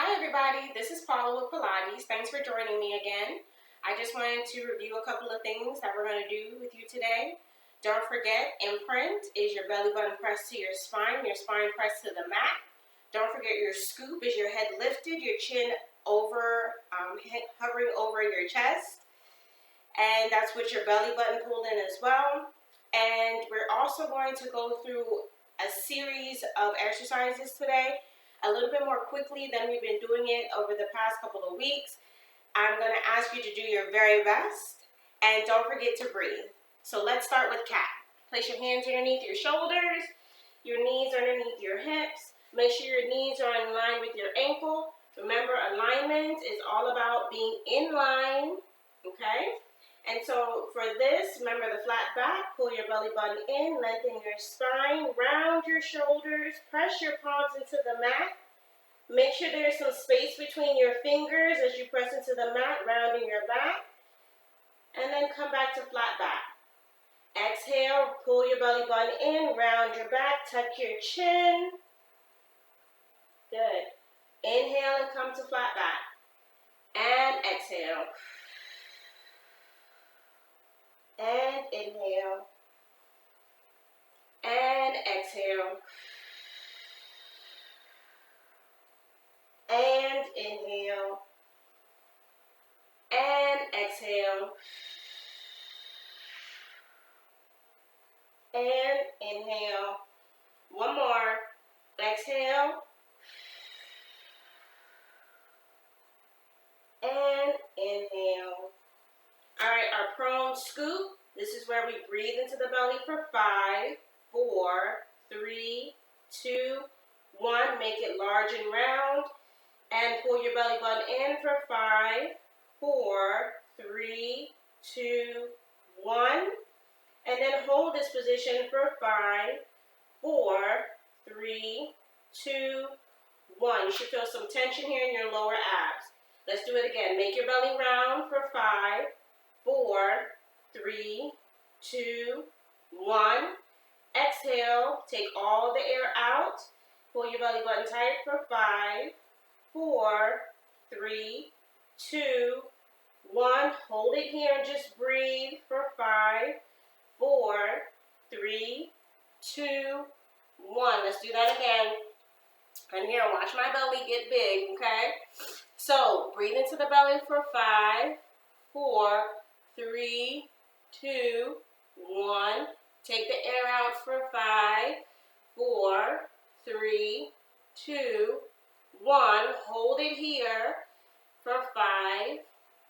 Hi everybody, this is Paula with Pilates. Thanks for joining me again. I just wanted to review a couple of things that we're going to do with you today. Don't forget, imprint is your belly button pressed to your spine pressed to the mat. Don't forget your scoop is your head lifted, your chin over, hovering over your chest. And that's with your belly button pulled in as well. And we're also going to go through a series of exercises today, a little bit more quickly than we've been doing it over the past couple of weeks. I'm going to ask you to do your very best, and don't forget to breathe. So let's start with cat. Place your hands underneath your shoulders, your knees underneath your hips. Make sure your knees are in line with your ankle. Remember, alignment is all about being in line, okay? And so for this, remember the flat back, pull your belly button in, lengthen your spine, round your shoulders, press your palms into the mat. Make sure there's some space between your fingers as you press into the mat, rounding your back. And then come back to flat back. Exhale, pull your belly button in, round your back, tuck your chin. Good. Inhale and come to flat back. And exhale. And inhale, and exhale, and inhale, and exhale, and inhale. One more. Exhale, and inhale. All right, our prone scoop. This is where we breathe into the belly for 5, 4, 3, 2, 1. Make it large and round. And pull your belly button in for 5, 4, 3, 2, 1. And then hold this position for 5, 4, 3, 2, 1. You should feel some tension here in your lower abs. Let's do it again. Make your belly round for 5, 4, 3, 2, 1. Exhale, take all the air out. Pull your belly button tight for 5, 4, 3, 2, 1. Hold it here and just breathe for 5, 4, 3, 2, 1. Let's do that again. And here, watch my belly get big, okay? So, breathe into the belly for 5, 4, 3, 2, 1. Take the air out for 5, 4, 3, 2, 1. Hold it here for 5,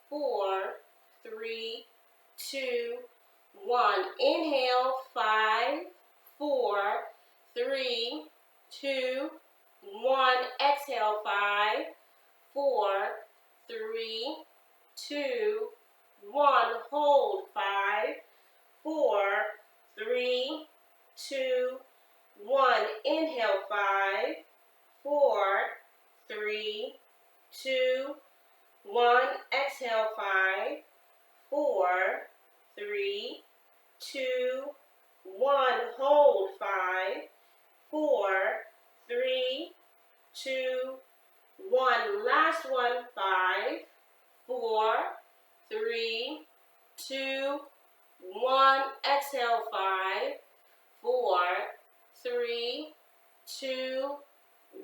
4, 3, 2, 1. Inhale, 5, 4, 3, 2, 1. Exhale, 5, 4, 3, 2, 1. Hold. 5, 4, 3, 2, 1. Inhale. 5, 4, 3, 2, 1. Exhale. 5, 4, 3, 2, 1. Hold. 5, 4, 3, 2, 1. Last one. 5, 4, 3, 2, 1. Exhale. 5, 4, 3, 2,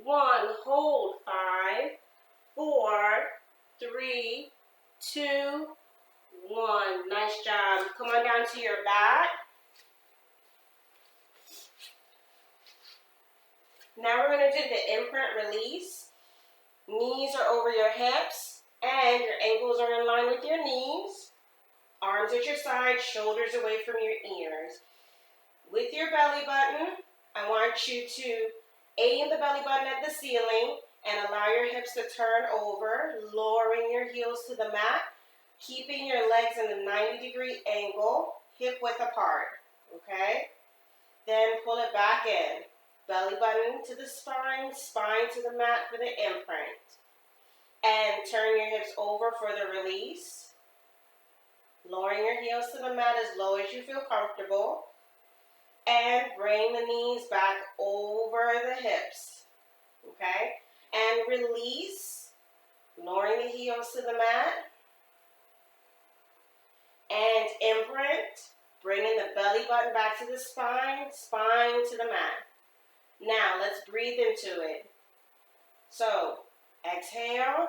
1. Hold. 5, 4, 3, 2, 1. Nice job. Come on down to your back. Now we're going to do the imprint release. Knees are over your hips and your ankles are in line with your knees. Arms at your sides, shoulders away from your ears. With your belly button, I want you to aim the belly button at the ceiling and allow your hips to turn over, lowering your heels to the mat, keeping your legs in a 90-degree angle, hip width apart, okay? Then pull it back in. Belly button to the spine, spine to the mat for the imprint. And turn your hips over for the release. Lowering your heels to the mat as low as you feel comfortable. And bring the knees back over the hips. Okay? And release Lowering the heels to the mat. And imprint. Bringing the belly button back to the spine, spine to the mat. Now, let's breathe into it. So, exhale.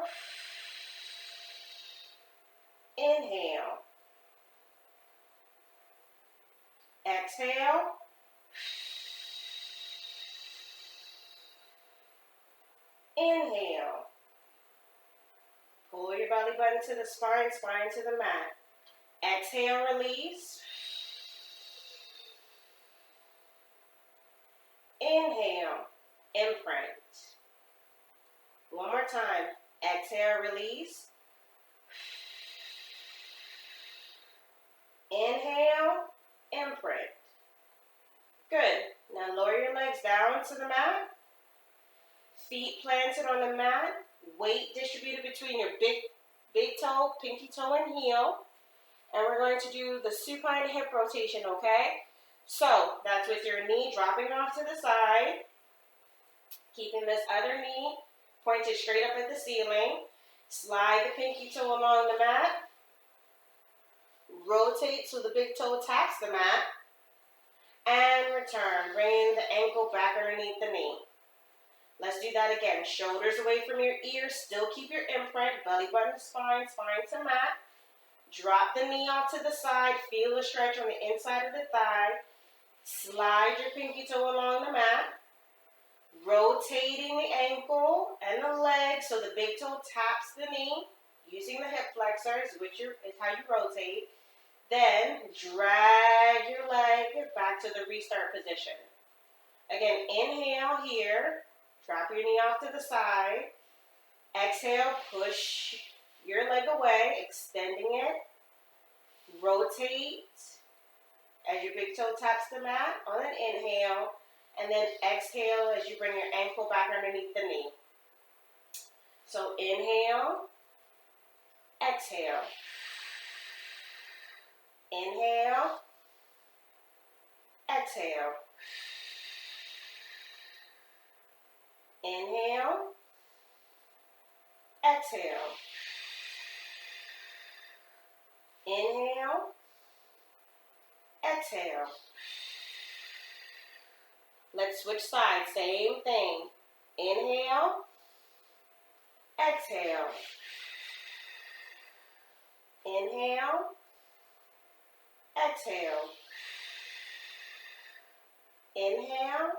Inhale. Exhale. Inhale. Pull your belly button to the spine, spine to the mat. Exhale, release. Inhale, imprint. One more time. Exhale, release. Inhale, imprint. Good. Now lower your legs down to the mat. Feet planted on the mat. Weight distributed between your big toe, pinky toe, and heel. And we're going to do the supine hip rotation, okay? So that's with your knee dropping off to the side. Keeping this other knee pointed straight up at the ceiling. Slide the pinky toe along the mat. Rotate so the big toe taps the mat. And return, bringing the ankle back underneath the knee. Let's do that again. Shoulders away from your ears. Still keep your imprint. Belly button, spine, spine to mat. Drop the knee off to the side. Feel the stretch on the inside of the thigh. Slide your pinky toe along the mat. Rotating the ankle and the leg so the big toe taps the knee. Using the hip flexors, which is how you rotate. Then drag your leg back to the restart position. Again, inhale here. Drop your knee off to the side. Exhale, push your leg away, extending it. Rotate as your big toe taps the mat on an inhale. And then exhale as you bring your ankle back underneath the knee. So inhale, exhale. Inhale, exhale. Inhale, exhale. Inhale, exhale. Let's switch sides, same thing. Inhale, exhale. Inhale, exhale. Inhale,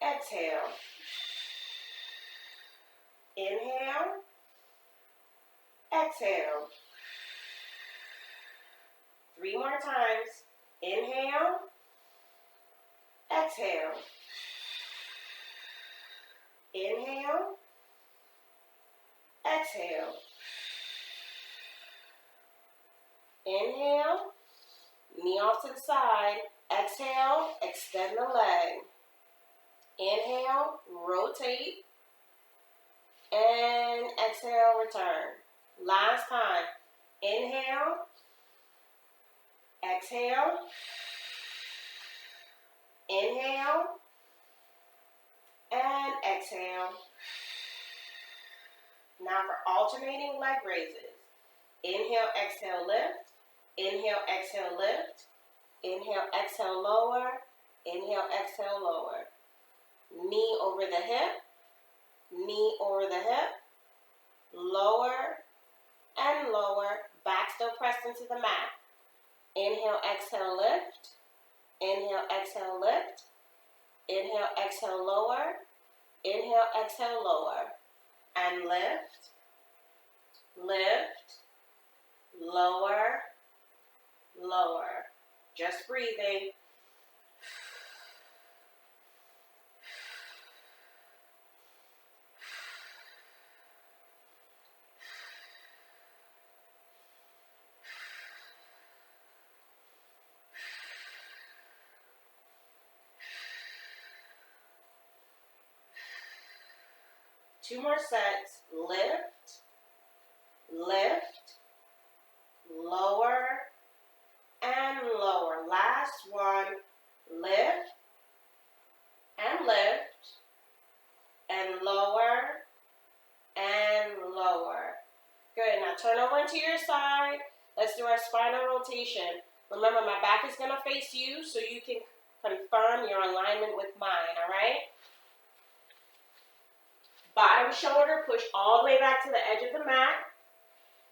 exhale. Inhale, exhale. 3 more times. Inhale, exhale. Inhale, exhale. Inhale, knee off to the side. Exhale, extend the leg. Inhale, rotate. And exhale, return. Last time. Inhale, exhale. Inhale, and exhale. Now for alternating leg raises. Inhale, exhale, lift. Inhale, exhale, lift. Inhale, exhale, lower. Inhale, exhale, lower. Knee over the hip. Knee over the hip. Lower and lower. Back still pressed into the mat. Inhale, exhale, lift. Inhale, exhale, lift. Inhale, exhale, lower. Inhale, exhale, lower. And lift. Lift. Lower. Lower. Just breathing. Two more sets. Lift, lift, lower, and lower. Last one. Lift, and lift, and lower, and turn over into your side. Let's do our spinal rotation. Remember, my back is going to face you so you can confirm your alignment with mine, all right? Bottom shoulder, push all the way back to the edge of the mat.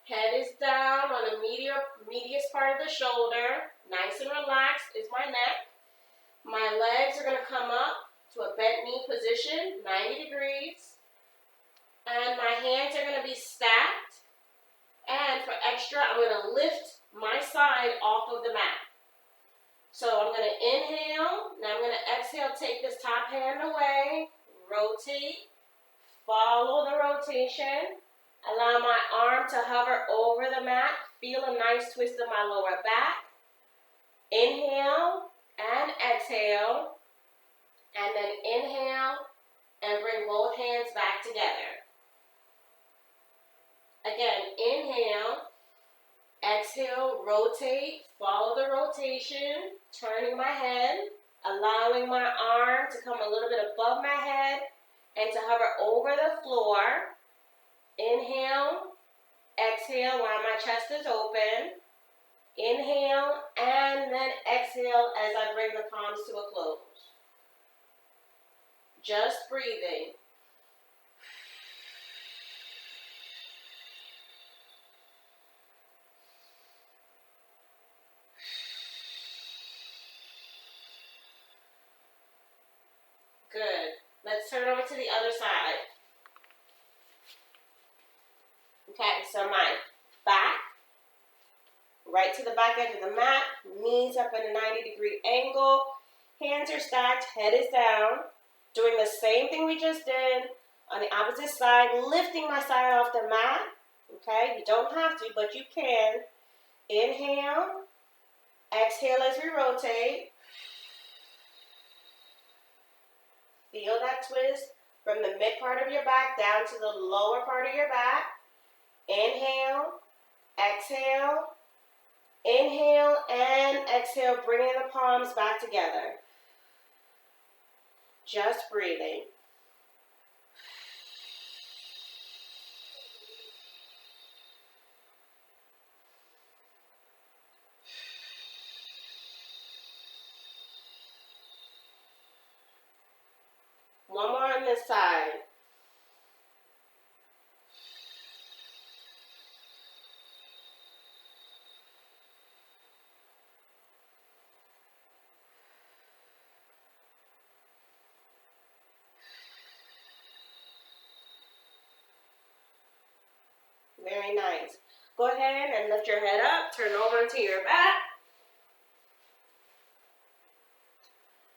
Head is down on the medius part of the shoulder. Nice and relaxed is my neck. My legs are going to come up to a bent knee position, 90 degrees. And my hands are going to be stacked. And for extra, I'm going to lift my side off of the mat. So I'm going to inhale. Now I'm going to exhale, take this top hand away. Rotate. Follow the rotation. Allow my arm to hover over the mat. Feel a nice twist of my lower back. Inhale and exhale. And then inhale and bring both hands back together. Again, inhale, exhale, rotate, follow the rotation, turning my head, allowing my arm to come a little bit above my head and to hover over the floor. Inhale, exhale while my chest is open. Inhale and then exhale as I bring the palms to a close. Just breathing. Good. Let's turn over to the other side. Okay, so my back, right to the back edge of the mat, knees up at a 90-degree angle, hands are stacked, head is down. Doing the same thing we just did on the opposite side, lifting my side off the mat. Okay, you don't have to, but you can. Inhale, exhale as we rotate. Feel that twist from the mid part of your back down to the lower part of your back. Inhale, exhale, inhale, and exhale, bringing the palms back together. Just breathing. One more on this side. Very nice. Go ahead and lift your head up, turn over to your back.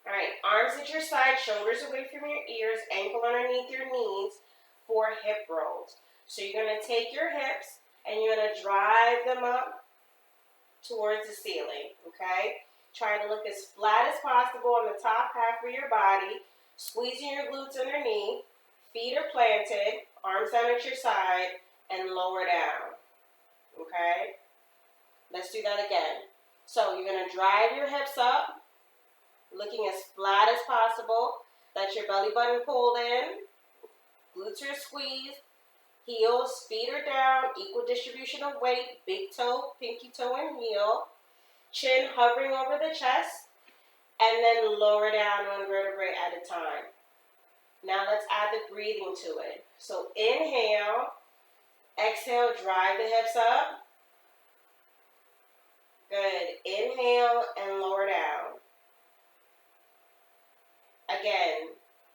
All right, arms at your side, shoulders away from your ears, ankle underneath your knees for hip rolls. So you're going to take your hips and you're going to drive them up towards the ceiling, okay? Try to look as flat as possible on the top half of your body, squeezing your glutes underneath, feet are planted, arms down at your side, and lower down, okay? Let's do that again. So you're going to drive your hips up, looking as flat as possible. Let your belly button pulled in, glutes are squeezed, heels, feet are down, equal distribution of weight, big toe, pinky toe, and heel. Chin hovering over the chest, and then lower down one vertebrae at a time. Now let's add the breathing to it. So inhale, exhale, drive the hips up. Good. Inhale and lower down. Again,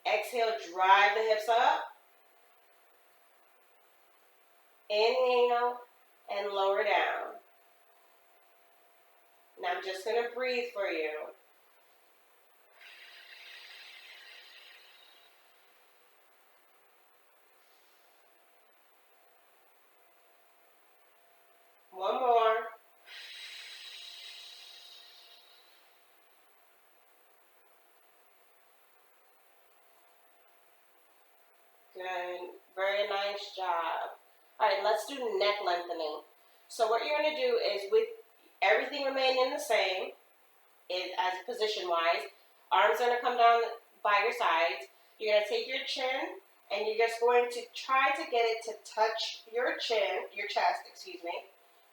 exhale, drive the hips up. Inhale and lower down. Now I'm just going to breathe for you. One more. Good. Very nice job. All right, let's do neck lengthening. So what you're going to do is, with everything remaining the same, as position-wise, arms are going to come down by your sides. You're going to take your chin And you're just going to try to get it to touch your chest,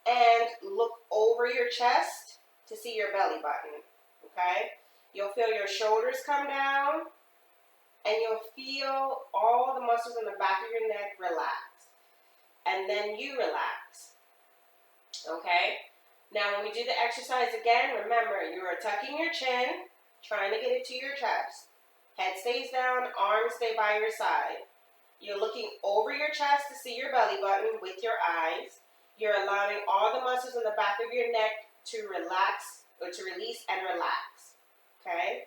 and look over your chest to see your belly button, okay? You'll feel your shoulders come down, and you'll feel all the muscles in the back of your neck relax. And then you relax, okay? Now, when we do the exercise again, remember, you are tucking your chin, trying to get it to your chest. Head stays down, arms stay by your side. You're looking over your chest to see your belly button with your eyes. You're allowing all the muscles in the back of your neck to relax, or to release and relax, okay?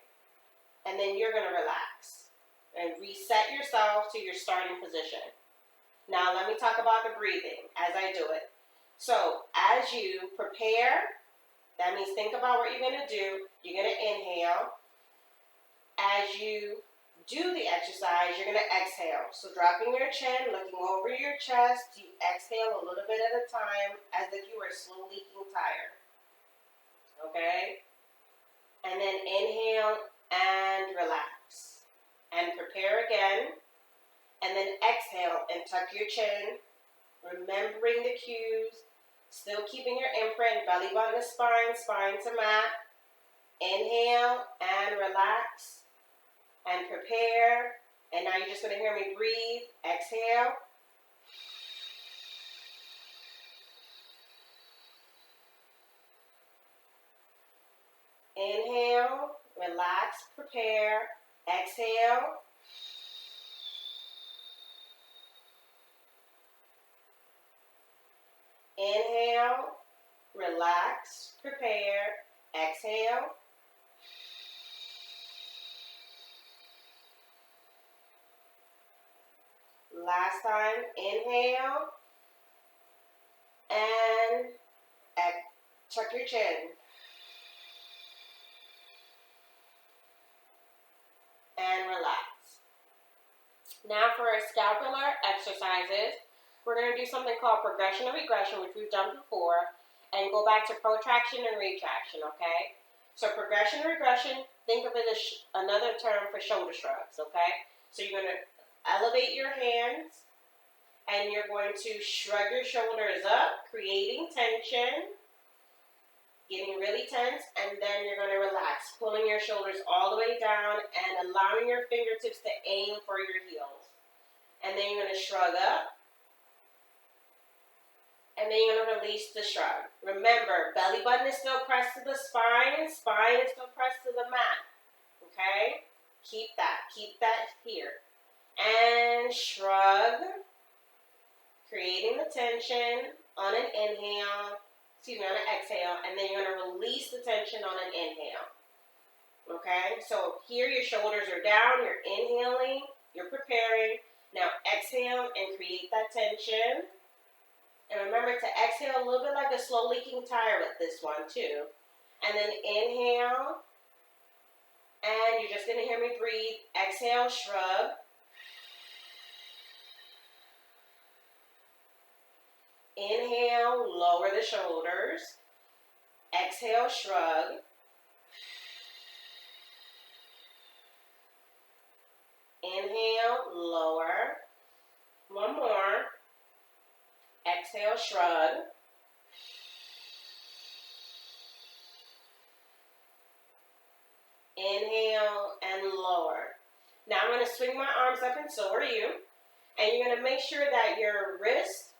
And then you're going to relax and reset yourself to your starting position. Now, let me talk about the breathing as I do it. So, as you prepare, that means think about what you're going to do. You're going to inhale. As you do the exercise, you're going to exhale. So dropping your chin, looking over your chest, you exhale a little bit at a time as if you were slow leaking tire. Okay? And then inhale and relax. And prepare again. And then exhale and tuck your chin, remembering the cues, still keeping your imprint, belly button to spine, spine to mat. Inhale and relax. And prepare. And now you're just going to hear me breathe. Exhale. Inhale. Relax. Prepare. Exhale. Inhale. Relax. Prepare. Exhale. Last time, inhale, and tuck your chin. And relax. Now for our scapular exercises, we're going to do something called progression and regression, which we've done before, and go back to protraction and retraction, okay? So progression and regression, think of it as another term for shoulder shrugs, okay? So you're going to elevate your hands, and you're going to shrug your shoulders up, creating tension, getting really tense, and then you're going to relax, pulling your shoulders all the way down and allowing your fingertips to aim for your heels. And then you're going to shrug up, and then you're going to release the shrug. Remember, belly button is still pressed to the spine, and spine is still pressed to the mat, okay? Keep that here. And shrug, creating the tension on an inhale, on an exhale, and then you're going to release the tension on an inhale. Okay, so here your shoulders are down, you're inhaling, you're preparing. Now exhale and create that tension. And remember to exhale a little bit like a slow leaking tire with this one too. And then inhale, and you're just going to hear me breathe. Exhale, shrug. Inhale, lower the shoulders. Exhale, shrug. Inhale, lower. One more. Exhale, shrug. Inhale and lower. Now I'm going to swing my arms up and so are you. And you're going to make sure that your wrist,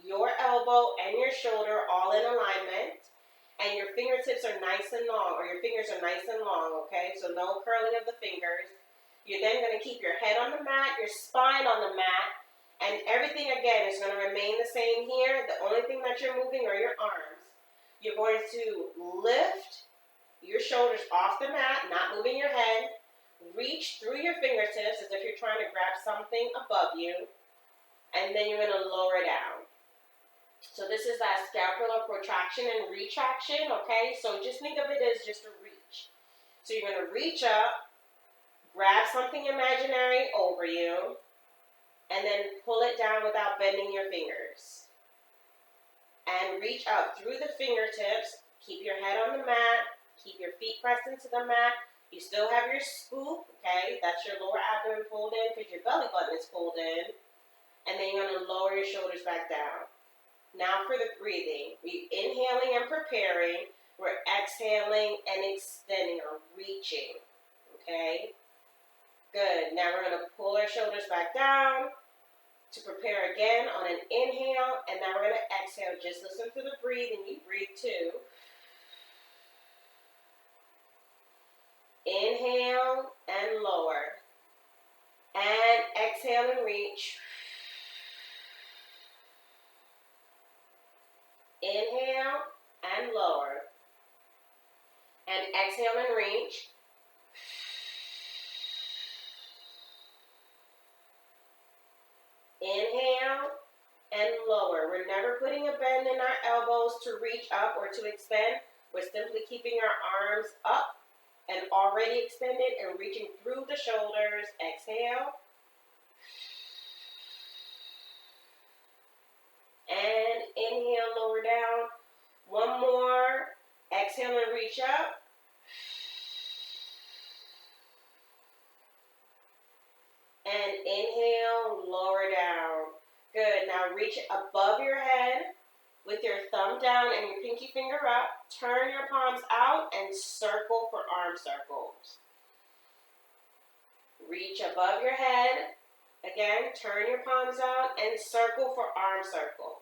your elbow, and your shoulder are all in alignment. And your fingertips are nice and long, or your fingers are nice and long, okay? So no curling of the fingers. You're then going to keep your head on the mat, your spine on the mat, and everything again is going to remain the same here. The only thing that you're moving are your arms. You're going to lift your shoulders off the mat, not moving your head. Reach through your fingertips as if you're trying to grab something above you. And then you're going to lower down. So this is that scapular protraction and retraction, okay? So just think of it as just a reach. So you're going to reach up, grab something imaginary over you, and then pull it down without bending your fingers. And reach up through the fingertips. Keep your head on the mat. Keep your feet pressed into the mat. You still have your scoop, okay? That's your lower abdomen pulled in because your belly button is pulled in. And then you're going to lower your shoulders back down. Now for the breathing. We're inhaling and preparing. We're exhaling and extending or reaching, okay? Good. Now we're going to pull our shoulders back down to prepare again on an inhale. And now we're going to exhale. Just listen to the breathe, and you breathe too. Inhale and lower. And exhale and reach. Inhale and lower. And exhale and reach. Inhale and lower. We're never putting a bend in our elbows to reach up or to extend. We're simply keeping our arms up and already extended and reaching through the shoulders. Exhale. And inhale, lower down. One more. Exhale and reach up. And inhale, lower down. Good. Now reach above your head with your thumb down and your pinky finger up. Turn your palms out and circle for arm circles. Reach above your head. Again, turn your palms out and circle for arm circles.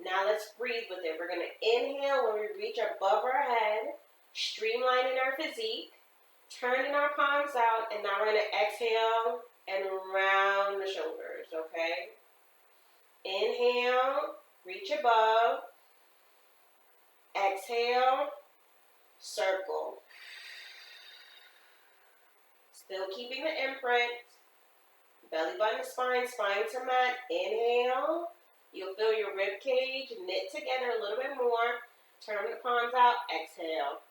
Now let's breathe with it. We're going to inhale when we reach above our head, streamlining our physique, turning our palms out, and now we're going to exhale and round the shoulders, okay? Inhale, reach above, exhale, circle. Still keeping the imprint. Belly button to spine, spine to mat. Inhale. You'll feel your rib cage knit together a little bit more. Turn the palms out. Exhale.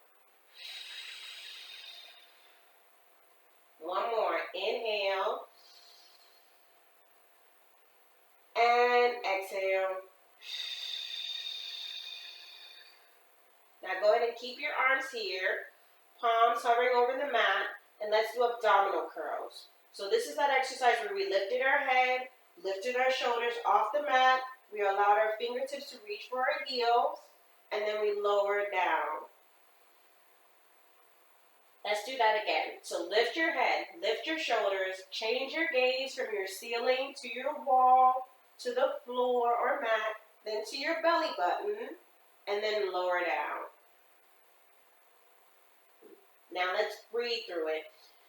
One more. Inhale. And exhale. Now go ahead and keep your arms here. Palms hovering over the mat. And let's do abdominal curls. So this is that exercise where we lifted our head, lifted our shoulders off the mat. We allowed our fingertips to reach for our heels. And then we lower down. Let's do that again. So lift your head, lift your shoulders, change your gaze from your ceiling to your wall, to the floor or mat, then to your belly button, and then lower down. Now let's breathe through it.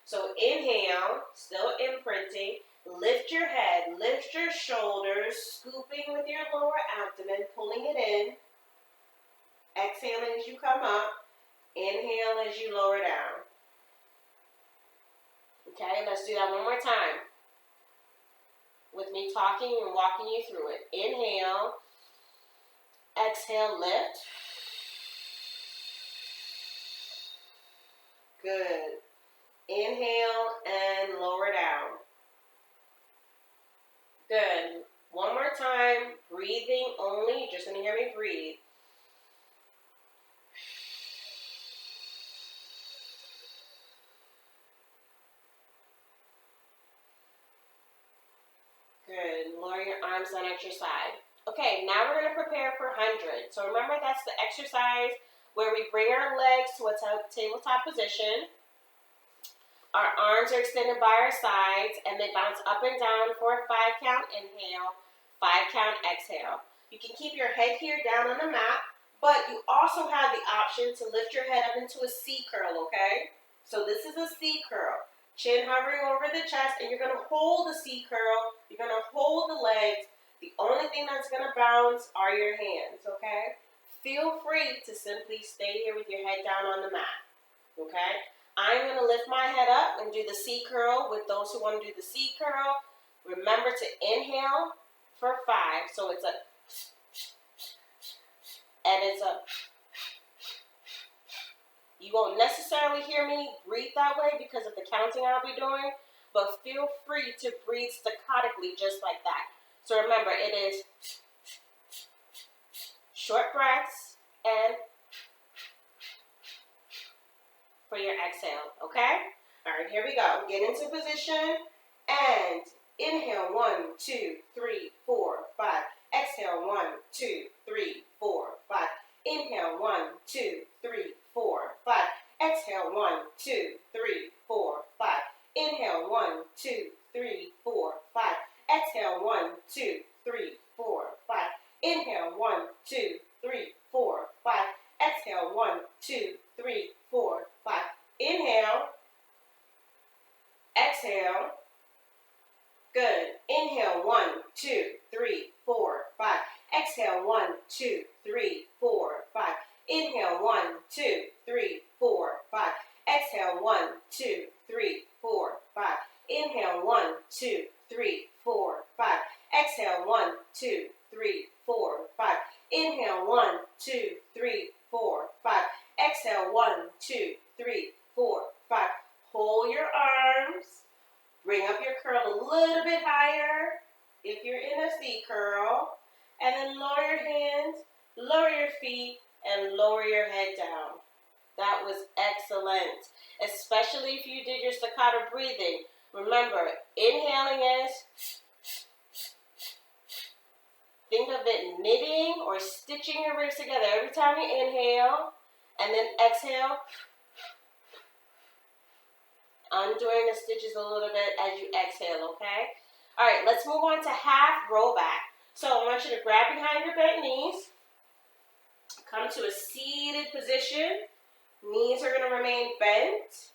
So inhale, still imprinting, lift your head, lift your shoulders, scooping with your lower abdomen, pulling it in. Exhaling as you come up, inhale as you lower down. Okay, let's do that one more time. With me talking and walking you through it. Inhale, exhale, lift. Good. Inhale and lower down. Good. One more time. Breathing only. You're just going to hear me breathe. Good. Lower your arms down at your side. Okay, now we're going to prepare for 100. So remember, that's the exercise where we bring our legs to a tabletop position. Our arms are extended by our sides, and they bounce up and down for a 5 count inhale, 5 count exhale. You can keep your head here down on the mat, but you also have the option to lift your head up into a C curl, okay? So this is a C curl. Chin hovering over the chest, and you're going to hold the C curl. You're going to hold the legs. The only thing that's going to bounce are your hands, okay? Feel free to simply stay here with your head down on the mat, okay? I'm going to lift my head up and do the C curl with those who want to do the C curl. Remember to inhale for 5. So it's a, and it's a. You won't necessarily hear me breathe that way because of the counting I'll be doing, but feel free to breathe staccatically just like that. So remember, it is short breaths and for your exhale, okay? All right, here we go. Get into position and inhale, 1, 2, 3, 4, 5. Exhale, 1, 2, 3, 4, 5. Inhale, 1, 2, 3, 4, 5. Exhale, 1, 2, 3, 4, 5. Inhale, 1, 2, 3, 4, 5. Exhale, 1, 2, 3, 4, 5. Inhale, 1, 2, 3, 4, 5. Exhale, 1, 2, 3, 4, 5. Inhale. Exhale. Good. Inhale, 1, 2, 3, 4, 5. Exhale, 1, 2, 3, 4, 5. Inhale, 1, 2, 3, 4, 5. Exhale, 1, 2, 3, 4, 5. Inhale, 1, 2, 3, 4, 5. Exhale, 1, 2, 3, 4, 5. Inhale, 1, 2, 3, 4, 5. Exhale, 1, 2, 3, 4, 5. Hold your arms. Bring up your curl a little bit higher if you're in a C curl. And then lower your hands, lower your feet, and lower your head down. That was excellent, especially if you did your staccato breathing. Remember, inhaling is, think of it knitting or stitching your ribs together. Every time you inhale, and then exhale, undoing the stitches a little bit as you exhale, okay? All right, let's move on to half roll back. So I want you to grab behind your bent knees, come to a seated position. Knees are going to remain bent,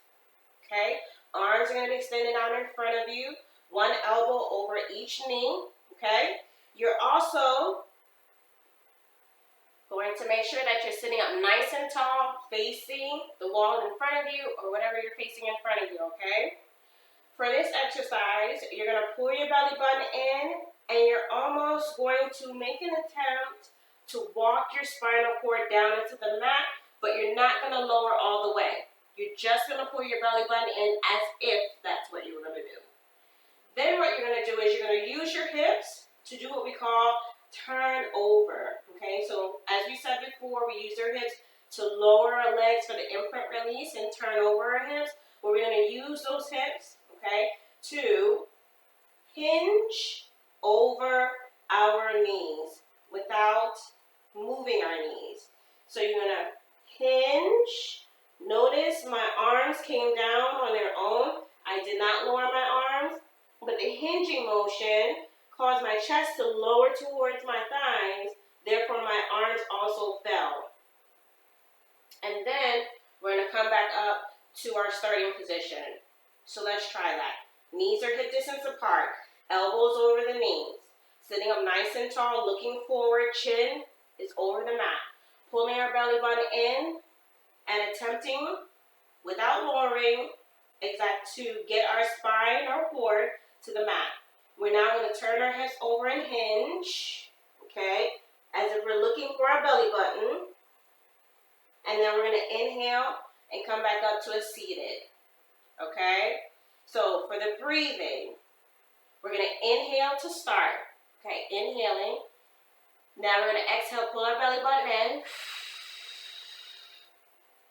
okay? Arms are going to be extended out in front of you. One elbow over each knee, okay? You're also going to make sure that you're sitting up nice and tall, facing the wall in front of you or whatever you're facing in front of you, okay? For this exercise, you're going to pull your belly button in, and you're almost going to make an attempt to walk your spinal cord down into the mat, but you're not going to lower all the way. You're just going to pull your belly button in as if that's what you were going to do. Then what you're going to do is you're going to use your hips to do what we call turn over, okay? So as we said before, we use our hips to lower our legs for the imprint release and turn over our hips. But we're going to use those hips, okay, to hinge over our knees without moving our knees. So you're going to hinge. Notice my arms came down on their own. I did not lower my arms, but the hinging motion caused my chest to lower towards my thighs. Therefore, my arms also fell. And then we're going to come back up to our starting position. So let's try that. Knees are hip distance apart. Elbows over the knees. Sitting up nice and tall, looking forward. Chin is over the mat. Pulling our belly button in and attempting, without lowering, to get our spine or core to the mat. We're now going to turn our hips over and hinge, okay, as if we're looking for our belly button. And then we're going to inhale and come back up to a seated, okay? So for the breathing, we're going to inhale to start, okay, inhaling. Now we're going to exhale, pull our belly button in.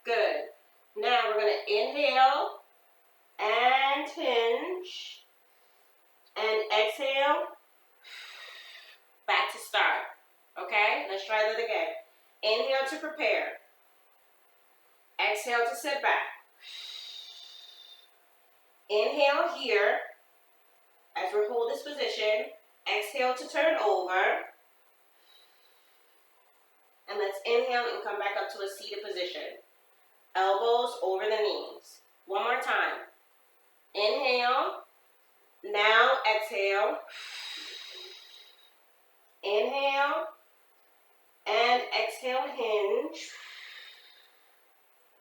Good. Now we're going to inhale and hinge. And exhale, back to start. Okay, let's try that again. Inhale to prepare. Exhale to sit back. Inhale here, as we hold this position. Exhale to turn over. And let's inhale and come back up to a seated position. Elbows over the knees. One more time. Inhale. Now exhale. Inhale. And exhale, hinge.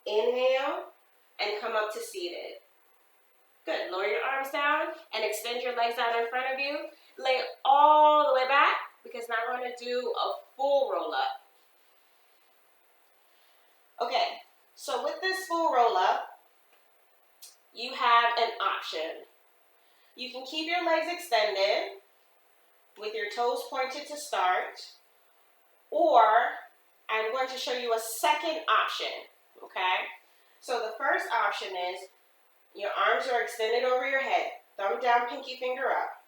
Inhale. And come up to seated. Good. Lower your arms down and extend your legs out in front of you. Lay all the way back because now we're going to do a full roll up. Okay. So with this full roll up, you have an option. You can keep your legs extended with your toes pointed to start, or I'm going to show you a second option, okay? So the first option is Your arms are extended over your head. Thumb down, pinky finger up.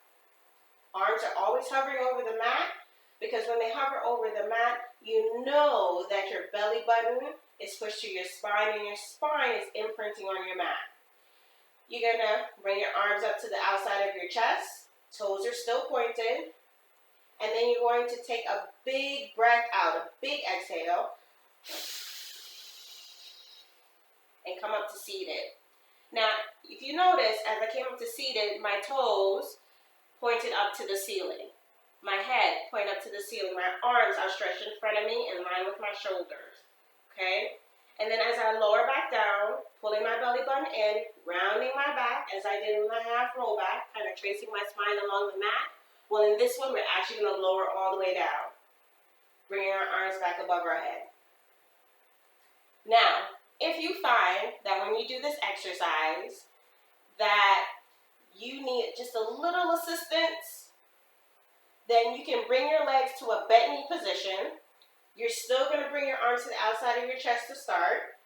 Arms are always hovering over the mat, because when they hover over the mat, you know that your belly button is pushed to your spine and your spine is imprinting on your mat. You're going to bring your arms up to the outside of your chest. Toes are still pointed. And then you're going to take a big breath out, a big exhale. And come up to seated. Now, if you notice, as I came up to seated, my toes pointed up to the ceiling. My head pointed up to the ceiling. My arms are stretched in front of me in line with my shoulders. Okay? And then as I lower back down, pulling my belly button in, rounding my back as I did in my half roll back, kind of tracing my spine along the mat. Well, in this one, we're actually going to lower all the way down, bringing our arms back above our head. Now, if you find that when you do this exercise that you need just a little assistance, then you can bring your legs to a bent knee position. You're still going to bring your arms to the outside of your chest to start.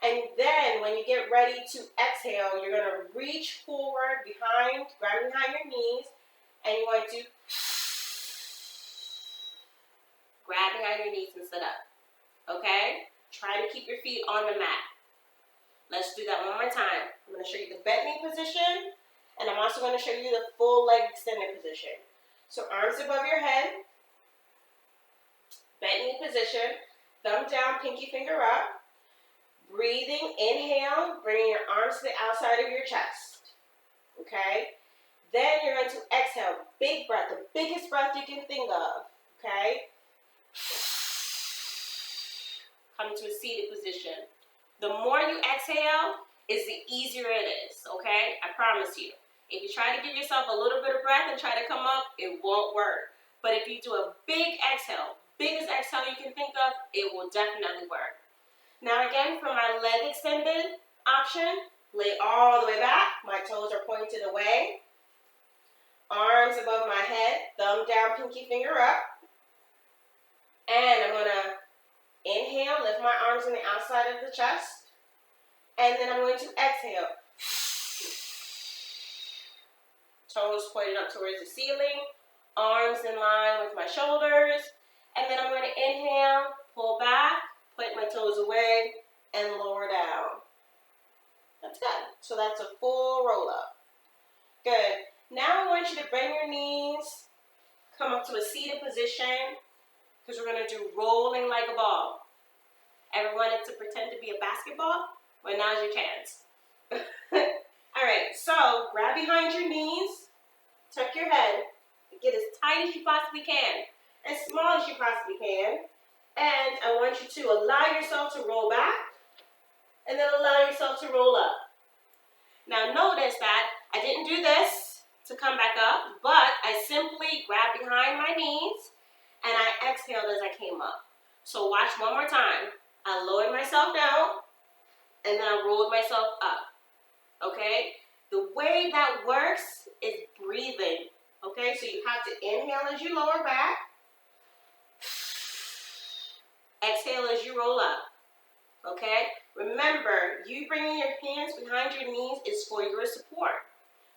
And then when you get ready to exhale, you're going to reach forward behind, grab behind your knees, and you're going to grab behind your knees and sit up. Okay? Try to keep your feet on the mat. Let's do that one more time. I'm going to show you the bent knee position, and I'm also going to show you the full leg extended position. So arms above your head, bent knee position, thumb down, pinky finger up. Breathing, inhale, bringing your arms to the outside of your chest. Okay? Then you're going to exhale, big breath, the biggest breath you can think of. Okay? Come to a seated position. The more you exhale, is the easier it is, okay? I promise you. If you try to give yourself a little bit of breath and try to come up, it won't work. But if you do a big exhale, biggest exhale you can think of, it will definitely work. Now again, for my leg extended option, lay all the way back. My toes are pointed away. Arms above my head, thumb down, pinky finger up. And I'm going to inhale, lift my arms on the outside of the chest. And then I'm going to exhale. Toes pointed up towards the ceiling. Arms in line with my shoulders. And then I'm going to inhale, pull back, put my toes away, and lower down. That's good. So that's a full roll up. Good. Now I want you to bend your knees, come up to a seated position, because we're going to do rolling like a ball. Ever wanted to pretend to be a basketball? Well, now's your chance. All right, so grab behind your knees, tuck your head, get as tight as you possibly can, as small as you possibly can. And I want you to allow yourself to roll back, and then allow yourself to roll up. Now notice that I didn't do this to come back up, but I simply grabbed behind my knees, and I exhaled as I came up. So watch one more time. I lowered myself down, and then I rolled myself up. Okay? The way that works is breathing. Okay? So you have to inhale as you lower back. Exhale as you roll up. Okay? Remember, you bringing your hands behind your knees is for your support.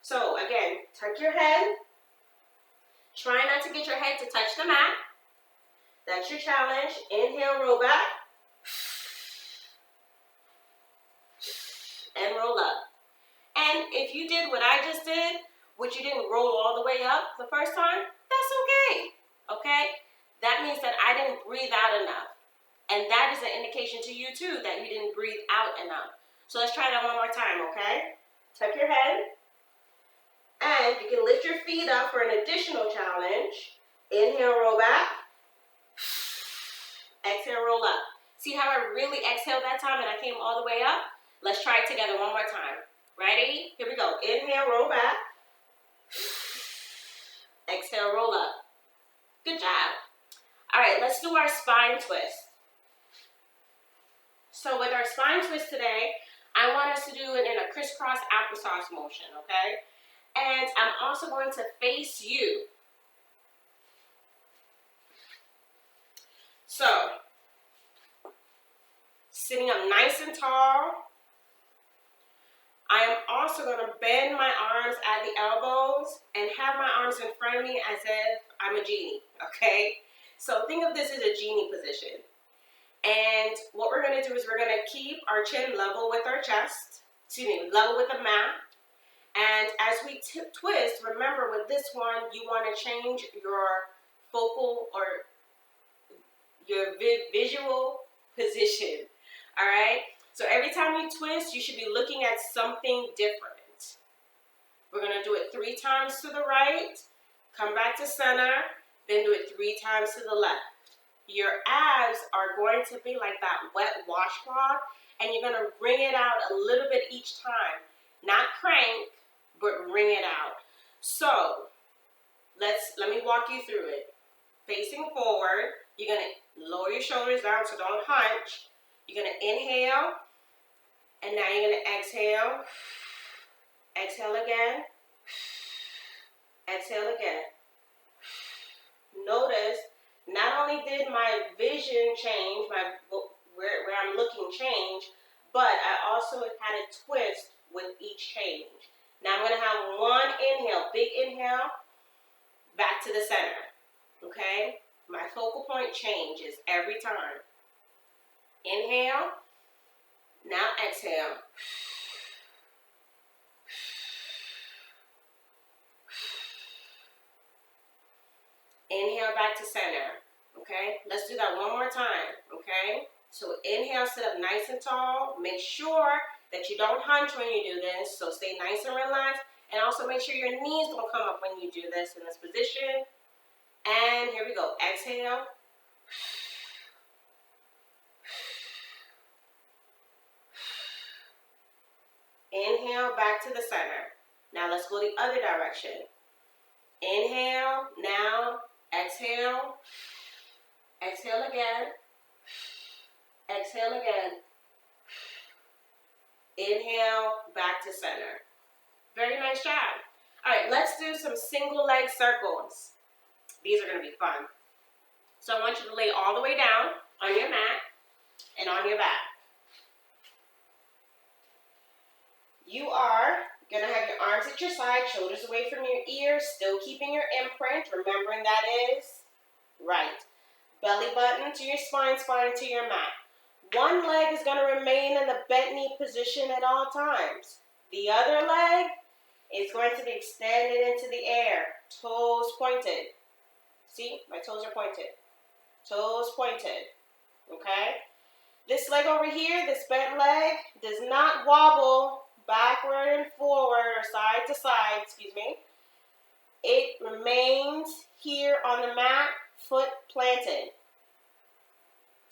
So again, tuck your head. Try not to get your head to touch the mat. That's your challenge. Inhale, roll back. And roll up. And if you did what I just did, which you didn't roll all the way up the first time, that's okay. Okay? That means that I didn't breathe out enough. And that is an indication to you too that you didn't breathe out enough. So let's try that one more time, okay? Tuck your head. And you can lift your feet up for an additional challenge. Inhale, roll back. Exhale, roll up. See how I really exhaled that time and I came all the way up? Let's try it together one more time. Ready? Here we go. Inhale, roll back. Exhale, roll up. Good job. All right, let's do our spine twist. So with our spine twist today, I want us to do it in a crisscross applesauce motion, okay? And I'm also going to face you. So, sitting up nice and tall, I am also going to bend my arms at the elbows and have my arms in front of me as if I'm a genie, okay? So think of this as a genie position. And what we're going to do is we're going to keep our chin level with our chest, level with the mat. And as we twist, remember with this one, you want to change your focal or your visual position, all right? So every time you twist, you should be looking at something different. We're going to do it 3 times to the right, come back to center, then do it 3 times to the left. Your abs are going to be like that wet washcloth, and you're going to wring it out a little bit each time. Not crank, but wring it out. So let me walk you through it. Facing forward, you're going to lower your shoulders down, so don't hunch. You're going to inhale, and now you're going to exhale. Exhale again. Exhale again. Notice, not only did my vision change, where I'm looking change, but I also had a twist with each change. Now I'm going to have one inhale, big inhale, back to the center, okay? My focal point changes every time. Inhale, now exhale. Inhale back to center, okay? Let's do that one more time, okay? So inhale, sit up nice and tall. Make sure that you don't hunch when you do this, so stay nice and relaxed. And also make sure your knees don't come up when you do this in this position. And here we go. Exhale. Inhale back to the center. Now let's go the other direction. Inhale, now exhale. Exhale again. Exhale again. Inhale, back to center. Very nice job. All right, let's do some single leg circles. These are going to be fun. So I want you to lay all the way down on your mat and on your back. You are going to have your arms at your side, shoulders away from your ears, still keeping your imprint, remembering that is right. Belly button to your spine, spine to your mat. One leg is going to remain in the bent knee position at all times. The other leg is going to be extended into the air, toes pointed. See, my toes are pointed. Toes pointed, okay? This leg over here, this bent leg, does not wobble backward and forward or side to side, It remains here on the mat, foot planted.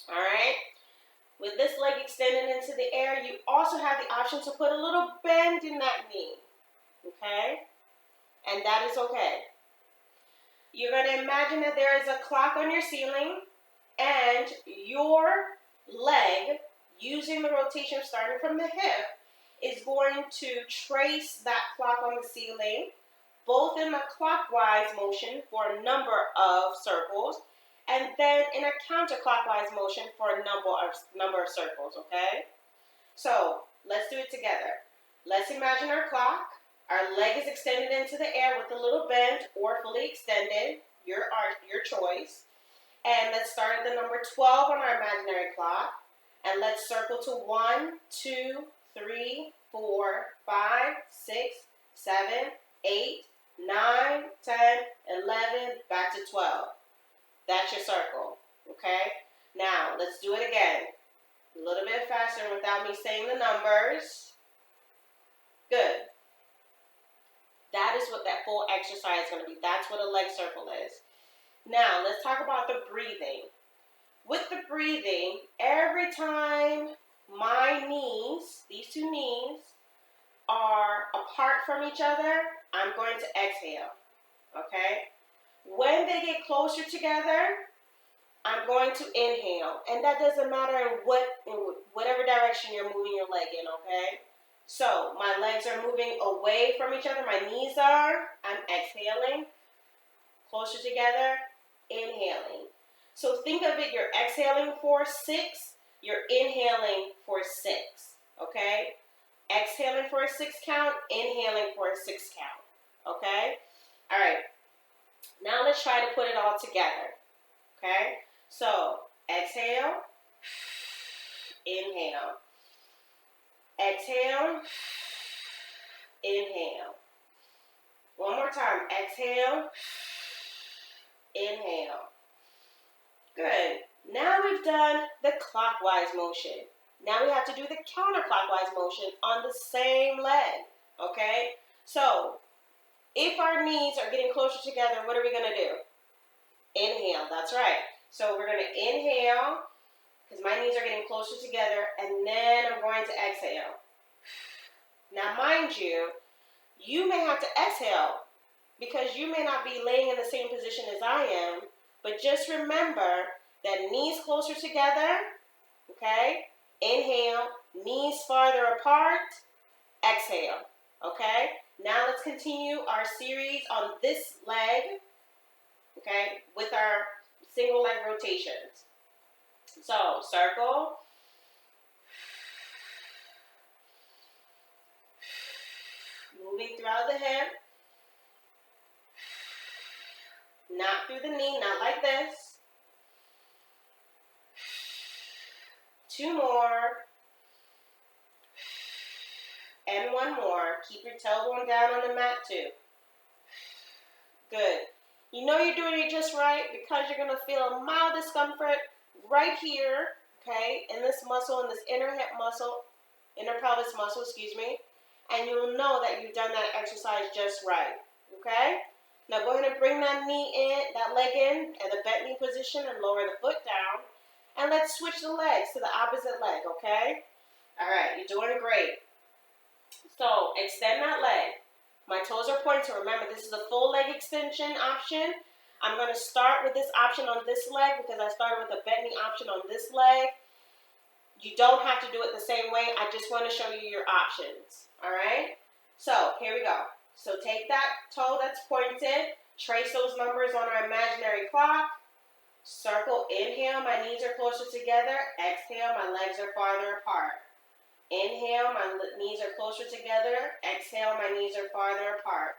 All right? With this leg extended into the air, you also have the option to put a little bend in that knee, okay? And that is okay. You're going to imagine that there is a clock on your ceiling, and your leg, using the rotation starting from the hip, is going to trace that clock on the ceiling, both in a clockwise motion for a number of circles, and then in a counterclockwise motion for a number of circles, okay? So, let's do it together. Let's imagine our clock. Our leg is extended into the air with a little bend or fully extended, your choice. And let's start at the number 12 on our imaginary clock. And let's circle to 1, 2, 3, 4, 5, 6, 7, 8, 9, 10, 11, back to 12. That's your circle, okay? Now, let's do it again. A little bit faster without me saying the numbers. Good. That is what that full exercise is going to be. That's what a leg circle is. Now, let's talk about the breathing. With the breathing, every time my knees, these two knees, are apart from each other, I'm going to exhale, okay? When they get closer together, I'm going to inhale. And that doesn't matter in whatever direction you're moving your leg in, okay? So, my legs are moving away from each other. My knees are. I'm exhaling. Closer together, inhaling. So, think of it, you're exhaling for 6. You're inhaling for 6, okay? exhaling for a 6 count, inhaling for a 6 count, okay? All right, now let's try to put it all together, okay? So exhale, inhale, exhale, inhale. One more time, exhale, inhale. Good. Now we've done the clockwise motion. Now we have to do the counterclockwise motion on the same leg, okay? So if our knees are getting closer together, what are we going to do? Inhale, that's right. So we're going to inhale, because my knees are getting closer together, and then I'm going to exhale. Now mind you, you may have to exhale, because you may not be laying in the same position as I am, but just remember that knees closer together, okay? Inhale, knees farther apart, exhale, okay? Now let's continue our series on this leg, okay, with our single leg rotations. So, circle, moving throughout the hip, not through the knee, not like this. 2 more, and 1 more. Keep your tailbone down on the mat too. Good. You know you're doing it just right because you're going to feel a mild discomfort right here, okay, in this muscle, in this inner hip muscle, inner pelvis muscle, excuse me, and you'll know that you've done that exercise just right, okay? Now go ahead and bring that knee in, that leg in the bent knee position and lower the foot down, and let's switch the legs to the opposite leg, okay? All right, you're doing great. So extend that leg. My toes are pointed. Remember, this is a full leg extension option. I'm going to start with this option on this leg because I started with a bent knee option on this leg. You don't have to do it the same way. I just want to show you your options. All right? So here we go. So take that toe that's pointed. Trace those numbers on our imaginary clock. Circle, inhale, my knees are closer together. Exhale, my legs are farther apart. Inhale, my knees are closer together. Exhale, my knees are farther apart.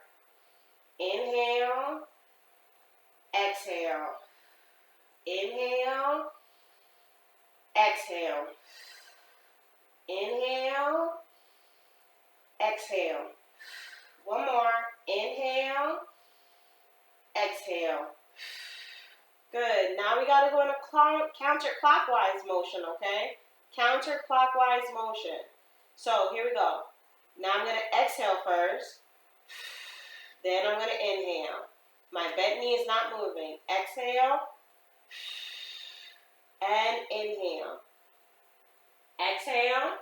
Inhale, exhale. Inhale, exhale. Inhale, exhale. One more. Inhale, exhale. Good. Now we got to go in a counterclockwise motion, okay? Counterclockwise motion. So here we go. Now I'm going to exhale first. Then I'm going to inhale. My bent knee is not moving. Exhale. And inhale. Exhale.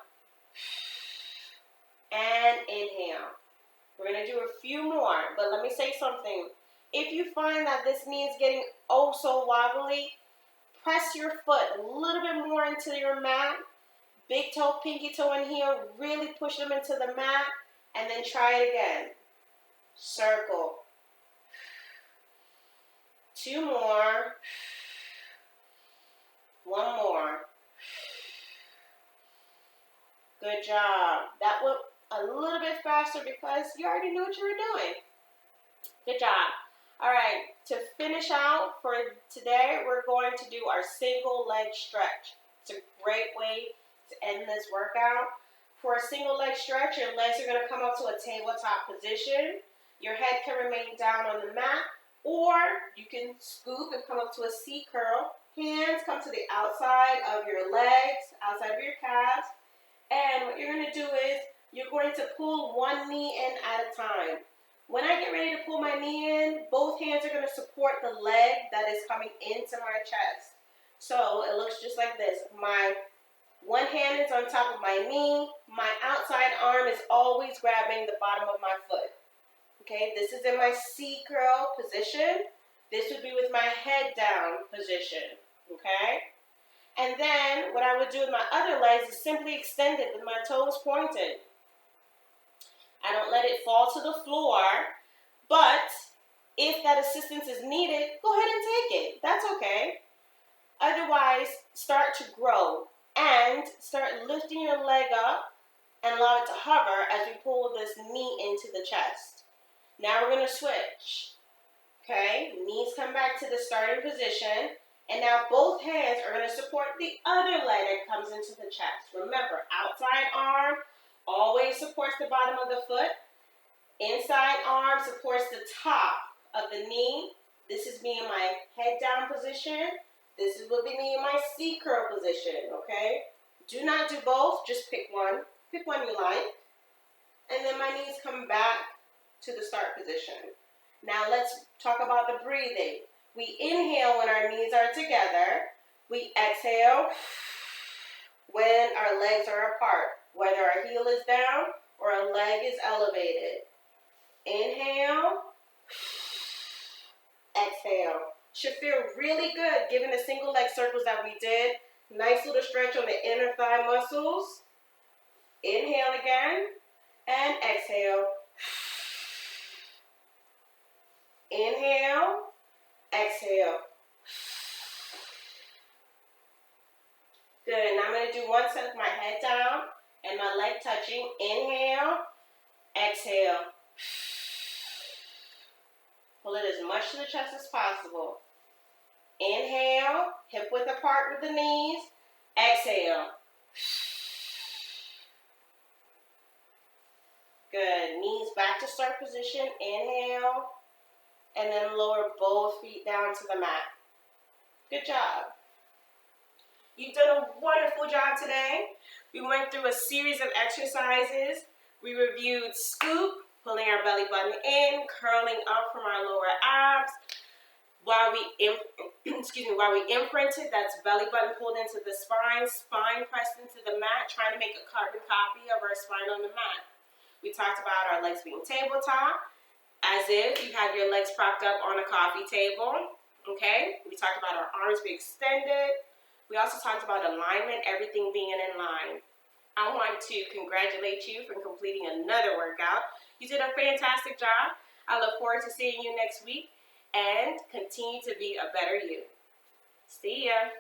And inhale. We're going to do a few more, but let me say something. If you find that this knee is getting oh so wobbly, press your foot a little bit more into your mat. Big toe, pinky toe in here. Really push them into the mat. And then try it again. Circle. 2 more. 1 more. Good job. That went a little bit faster because you already knew what you were doing. Good job. All right, to finish out for today, we're going to do our single leg stretch. It's a great way to end this workout. For a single leg stretch, your legs are going to come up to a tabletop position. Your head can remain down on the mat, or you can scoop and come up to a C curl. Hands come to the outside of your legs, outside of your calves. And what you're going to do is you're going to pull one knee in at a time. When I get ready to pull my knee in, both hands are going to support the leg that is coming into my chest. So it looks just like this. My one hand is on top of my knee. My outside arm is always grabbing the bottom of my foot. Okay, this is in my C curl position. This would be with my head down position. Okay? And then what I would do with my other legs is simply extend it with my toes pointed. I don't let it fall to the floor, but if that assistance is needed, go ahead and take it. That's okay. Otherwise, start to grow and start lifting your leg up and allow it to hover as we pull this knee into the chest. Now we're going to switch. Okay, knees come back to the starting position, and now both hands are going to support the other leg that comes into the chest. Remember, outside arm always supports the bottom of the foot. Inside arm supports the top of the knee. This is me in my head down position. This will be me in my C curl position, okay? Do not do both, just pick one. Pick one you like. And then my knees come back to the start position. Now let's talk about the breathing. We inhale when our knees are together. We exhale when our legs are apart, whether our heel is down or a leg is elevated. Inhale, exhale. Should feel really good given the single leg circles that we did. Nice little stretch on the inner thigh muscles. Inhale again and exhale. Inhale, exhale. Good. Now I'm going to do one set with my head down and my leg touching. Inhale, exhale. Pull it as much to the chest as possible. Inhale, hip width apart with the knees. Exhale. Good. Knees back to start position. Inhale. And then lower both feet down to the mat. Good job. You've done a wonderful job today. We went through a series of exercises. We reviewed scoop, pulling our belly button in, curling up from our lower abs. While we imprinted, that's belly button pulled into the spine, spine pressed into the mat, trying to make a carbon copy of our spine on the mat. We talked about our legs being tabletop, as if you have your legs propped up on a coffee table, okay? We talked about our arms being extended. We also talked about alignment, everything being in line. I want to congratulate you for completing another workout. You did a fantastic job. I look forward to seeing you next week and continue to be a better you. See ya.